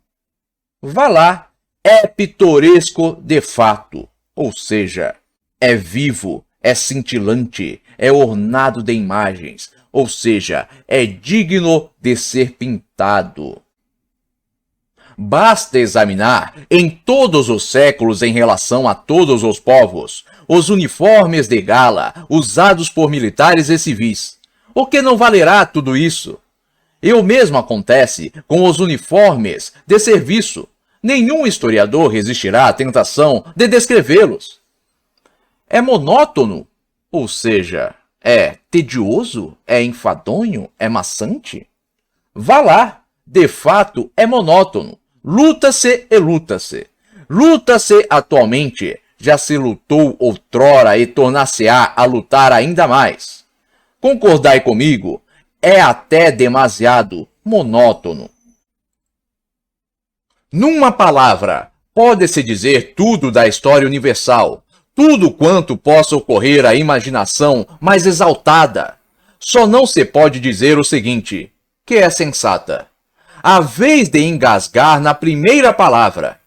Vá lá, é pitoresco de fato, ou seja, é vivo, é cintilante, é ornado de imagens, ou seja, é digno de ser pintado. Basta examinar, em todos os séculos em relação a todos os povos, os uniformes de gala usados por militares e civis. O que não valerá tudo isso? E o mesmo acontece com os uniformes de serviço. Nenhum historiador resistirá à tentação de descrevê-los. É monótono, ou seja, é tedioso, é enfadonho, é maçante? Vá lá, de fato é monótono. Luta-se e luta-se. Luta-se atualmente, já se lutou outrora e tornar-se-á a lutar ainda mais. Concordai comigo, é até demasiado monótono. Numa palavra, pode-se dizer tudo da história universal, tudo quanto possa ocorrer à imaginação mais exaltada. Só não se pode dizer o seguinte, que é sensata. A vez de engasgar na primeira palavra.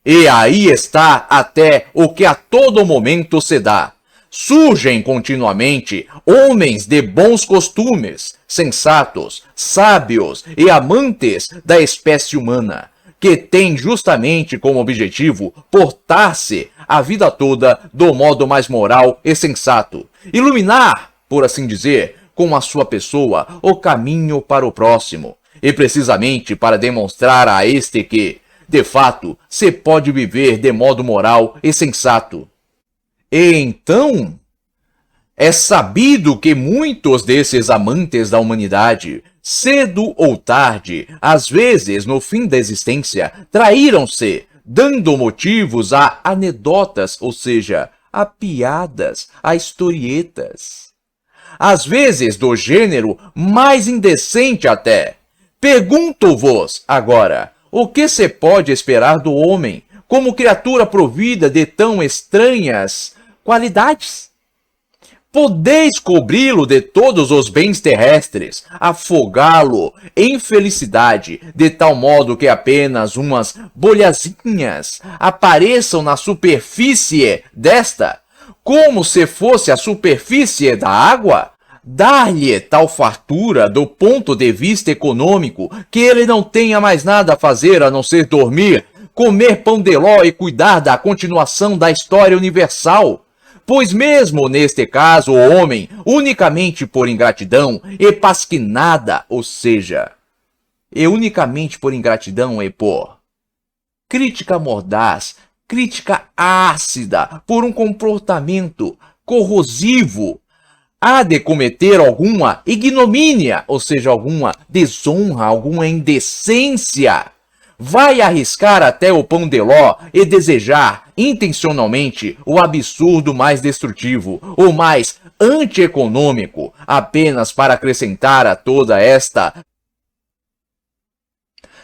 E aí está até o que a todo momento se dá. Surgem continuamente homens de bons costumes, sensatos, sábios e amantes da espécie humana, que têm justamente como objetivo portar-se a vida toda do modo mais moral e sensato, iluminar, por assim dizer, com a sua pessoa o caminho para o próximo, e precisamente para demonstrar a este que, de fato, se pode viver de modo moral e sensato. E então, é sabido que muitos desses amantes da humanidade, cedo ou tarde, às vezes no fim da existência, traíram-se, dando motivos a anedotas, ou seja, a piadas, a historietas. Às vezes do gênero mais indecente até. Pergunto-vos, agora, o que se pode esperar do homem, como criatura provida de tão estranhas qualidades? Podeis cobri-lo de todos os bens terrestres, afogá-lo em felicidade, de tal modo que apenas umas bolhazinhas apareçam na superfície desta, como se fosse a superfície da água? Dar-lhe tal fartura do ponto de vista econômico que ele não tenha mais nada a fazer a não ser dormir, comer pão de ló e cuidar da continuação da história universal. Pois mesmo neste caso o homem, unicamente por ingratidão e pasquinada, ou seja, unicamente por ingratidão e por crítica mordaz, crítica ácida, por um comportamento corrosivo, há de cometer alguma ignomínia, ou seja, alguma desonra, alguma indecência. Vai arriscar até o pão de ló e desejar intencionalmente o absurdo mais destrutivo, o mais antieconômico, apenas para acrescentar a toda esta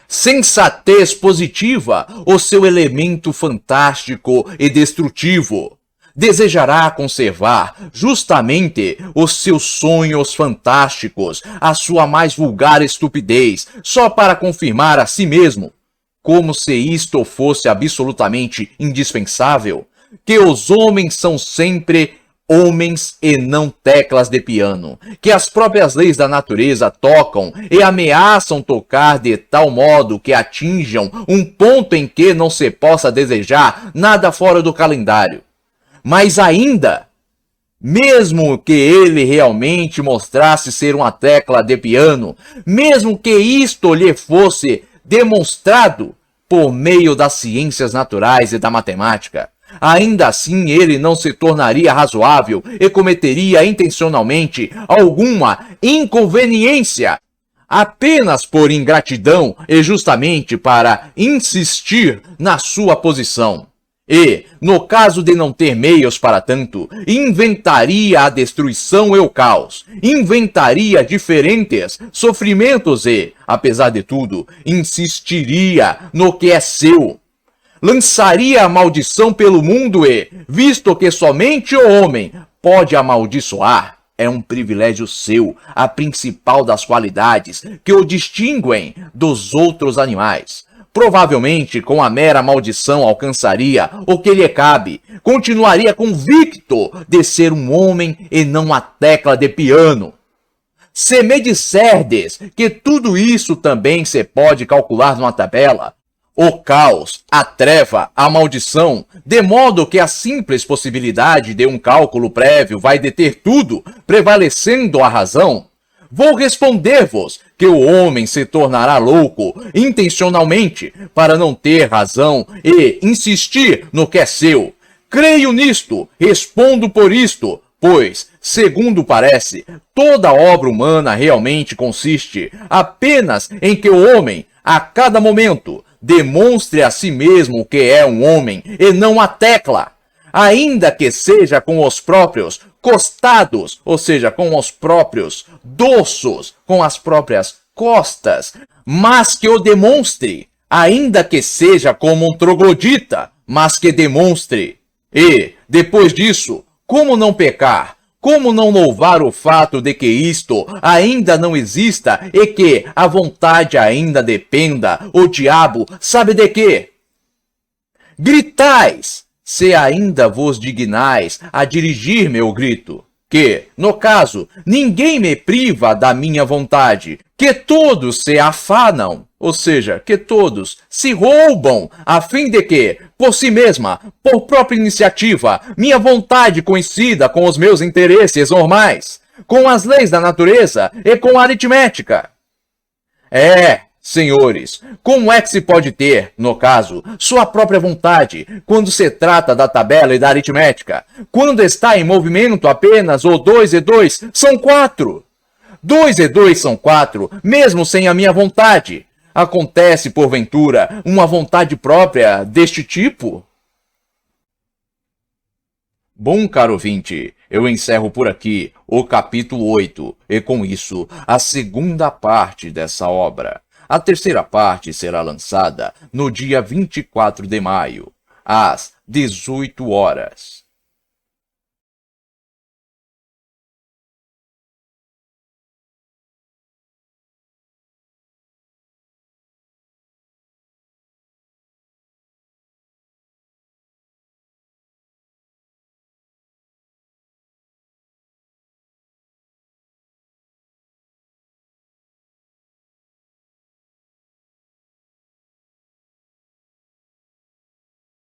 sensatez positiva o seu elemento fantástico e destrutivo. Desejará conservar justamente os seus sonhos fantásticos, a sua mais vulgar estupidez, só para confirmar a si mesmo, como se isto fosse absolutamente indispensável, que os homens são sempre homens e não teclas de piano, que as próprias leis da natureza tocam e ameaçam tocar de tal modo que atinjam um ponto em que não se possa desejar nada fora do calendário. Mas ainda, mesmo que ele realmente mostrasse ser uma tecla de piano, mesmo que isto lhe fosse demonstrado por meio das ciências naturais e da matemática, ainda assim ele não se tornaria razoável e cometeria intencionalmente alguma inconveniência, apenas por ingratidão e justamente para insistir na sua posição. E, no caso de não ter meios para tanto, inventaria a destruição e o caos, inventaria diferentes sofrimentos e, apesar de tudo, insistiria no que é seu. Lançaria a maldição pelo mundo e, visto que somente o homem pode amaldiçoar, é um privilégio seu, a principal das qualidades que o distinguem dos outros animais. Provavelmente, com a mera maldição, alcançaria o que lhe cabe. Continuaria convicto de ser um homem e não uma tecla de piano. Se me disserdes que tudo isso também se pode calcular numa tabela, o caos, a treva, a maldição, de modo que a simples possibilidade de um cálculo prévio vai deter tudo, prevalecendo a razão, vou responder-vos que o homem se tornará louco intencionalmente para não ter razão e insistir no que é seu. Creio nisto, respondo por isto, pois, segundo parece, toda obra humana realmente consiste apenas em que o homem, a cada momento, demonstre a si mesmo que é um homem e não a tecla, ainda que seja com os próprios costados, ou seja, com os próprios dorsos, com as próprias costas, mas que o demonstre, ainda que seja como um troglodita, mas que demonstre. E, depois disso, como não pecar? Como não louvar o fato de que isto ainda não exista e que a vontade ainda dependa, o diabo sabe de quê? Gritais, se ainda vos dignais a dirigir meu grito, que, no caso, ninguém me priva da minha vontade, que todos se afanam, ou seja, que todos se roubam, a fim de que, por si mesma, por própria iniciativa, minha vontade coincida com os meus interesses normais, com as leis da natureza e com a aritmética. Senhores, como é que se pode ter, no caso, sua própria vontade, quando se trata da tabela e da aritmética? Quando está em movimento apenas o 2 e 2 são 4. 2 e 2 são 4, mesmo sem a minha vontade. Acontece, porventura, uma vontade própria deste tipo? Bom, caro ouvinte, eu encerro por aqui o capítulo 8 e, com isso, a segunda parte dessa obra. A terceira parte será lançada no dia 24 de maio. às 18 horas.